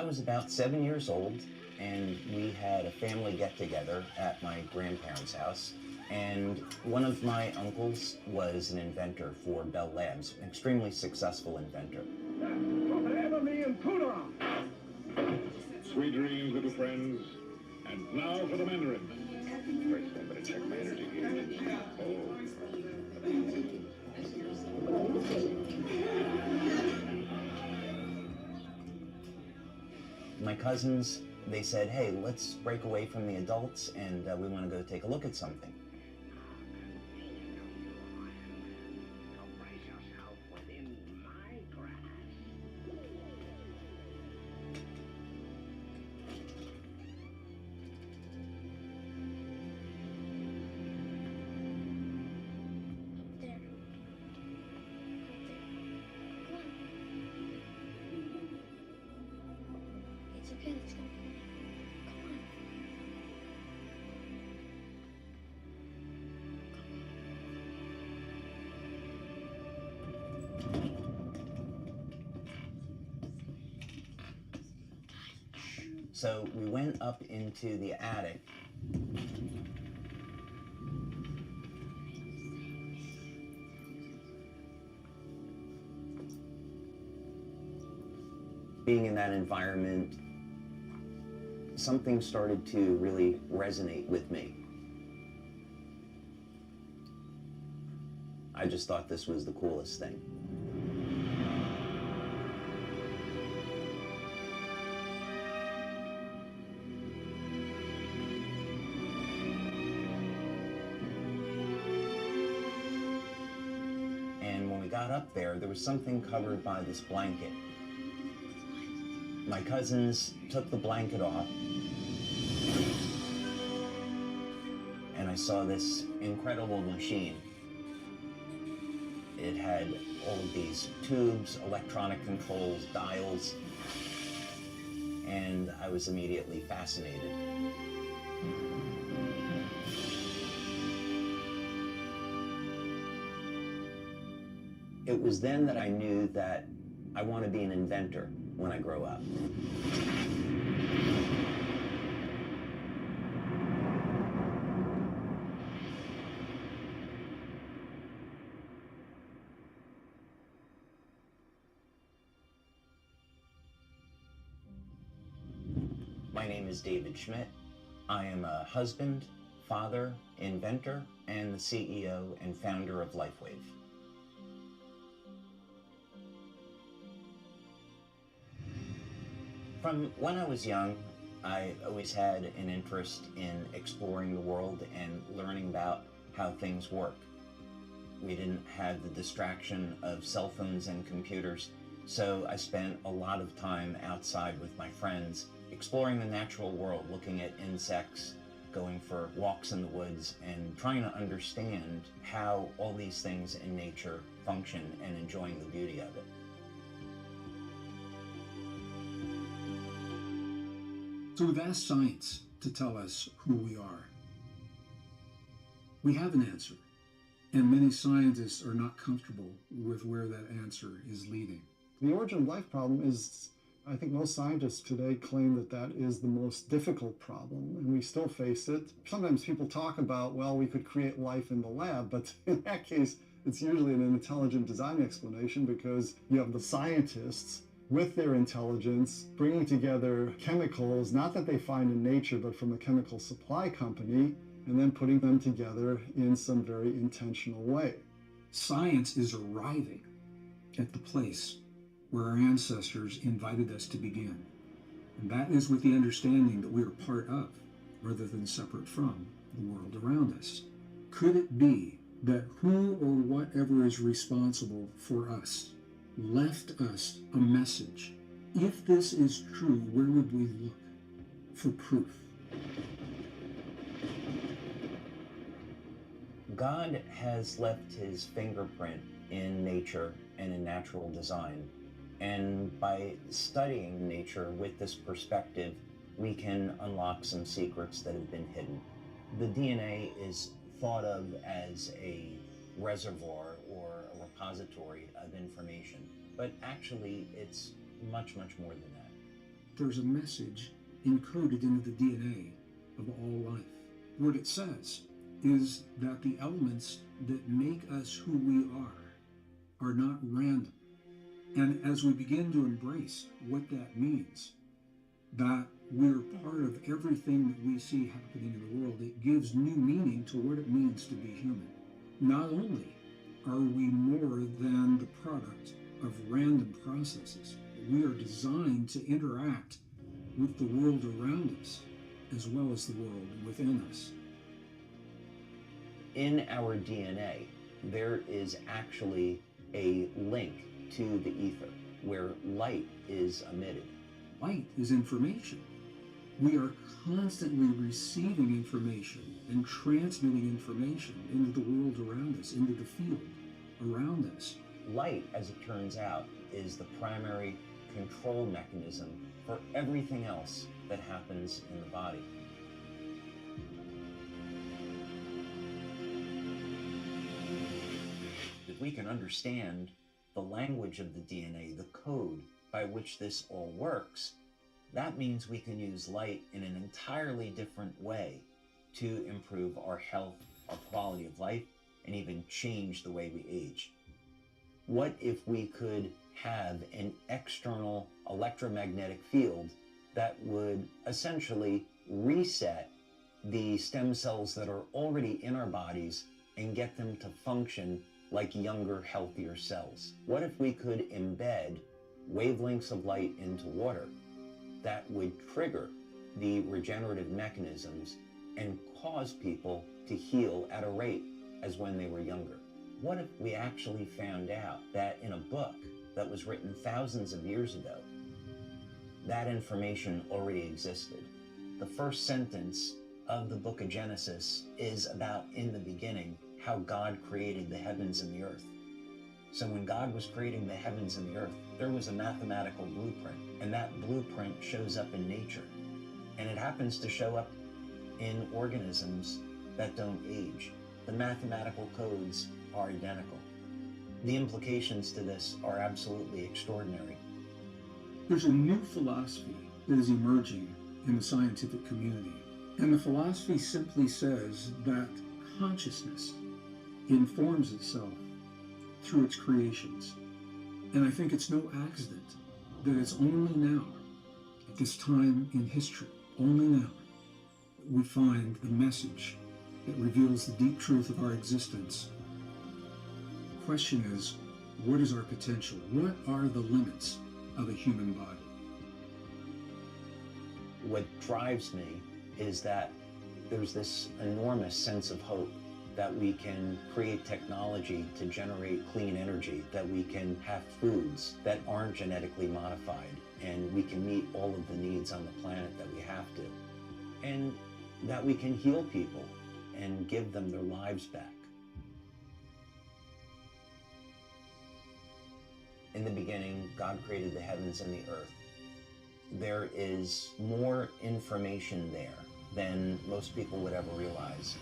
I was about 7 years old, and we had a family get-together at my grandparents' house. And one of my uncles was an inventor for Bell Labs, an extremely successful inventor. Sweet dreams, little friends. And now for the Mandarin. First, I better check my energy gauge. My cousins, they said, hey, let's break away from the adults and we want to go take a look at something. So we went up into the attic. Being in that environment, something started to really resonate with me. I just thought this was the coolest thing. And when we got up there was something covered by this blanket. My cousins took the blanket off, and I saw this incredible machine. It had all of these tubes, electronic controls, dials, and I was immediately fascinated. It was then that I knew that I want to be an inventor when I grow up. My name is David Schmidt. I am a husband, father, inventor, and the CEO and founder of Lifewave. From when I was young, I always had an interest in exploring the world and learning about how things work. We didn't have the distraction of cell phones and computers, so I spent a lot of time outside with my friends, exploring the natural world, looking at insects, going for walks in the woods, and trying to understand how all these things in nature function and enjoying the beauty of it. So we've asked science to tell us who we are. We have an answer, and many scientists are not comfortable with where that answer is leading. The origin of life problem is, I think most scientists today claim that that is the most difficult problem, and we still face it. Sometimes people talk about, well, we could create life in the lab, but in that case, it's usually an intelligent design explanation because you have the scientists with their intelligence, bringing together chemicals, not that they find in nature, but from a chemical supply company, and then putting them together in some very intentional way. Science is arriving at the place where our ancestors invited us to begin. And that is with the understanding that we are part of, rather than separate from, the world around us. Could it be that who or whatever is responsible for us left us a message? If this is true, where would we look for proof? God has left his fingerprint in nature and in natural design. And by studying nature with this perspective, we can unlock some secrets that have been hidden. The DNA is thought of as a reservoir or a repository of information, but actually it's much, much more than that. there's a message encoded into the DNA of all life. What it says is that the elements that make us who we are not random. And as we begin to embrace what that means, that we're part of everything that we see happening in the world, it gives new meaning to what it means to be human. Not only are we more than the product of random processes, but we are designed to interact with the world around us as well as the world within us. In our DNA, there is actually a link to the ether where light is emitted. Light is information. We are constantly receiving information and transmitting information into the world around us, into the field around us. Light, as it turns out, is the primary control mechanism for everything else that happens in the body. If we can understand the language of the DNA, the code by which this all works, that means we can use light in an entirely different way to improve our health, our quality of life, and even change the way we age. What if we could have an external electromagnetic field that would essentially reset the stem cells that are already in our bodies and get them to function like younger, healthier cells? What if we could embed wavelengths of light into water that would trigger the regenerative mechanisms and cause people to heal at a rate as when they were younger? What if we actually found out that in a book that was written thousands of years ago, that information already existed? The first sentence of the book of Genesis is about, in the beginning, how God created the heavens and the earth. So when God was creating the heavens and the earth, there was a mathematical blueprint, and that blueprint shows up in nature. And it happens to show up in organisms that don't age. The mathematical codes are identical. The implications to this are absolutely extraordinary. There's a new philosophy that is emerging in the scientific community. And the philosophy simply says that consciousness informs itself through its creations. And I think it's no accident that it's only now, at this time in history, only now, that we find the message that reveals the deep truth of our existence. The question is, what is our potential? What are the limits of a human body? What drives me is that there's this enormous sense of hope that we can create technology to generate clean energy, that we can have foods that aren't genetically modified, and we can meet all of the needs on the planet that we have to, and that we can heal people and give them their lives back. In the beginning, God created the heavens and the earth. There is more information there than most people would ever realize.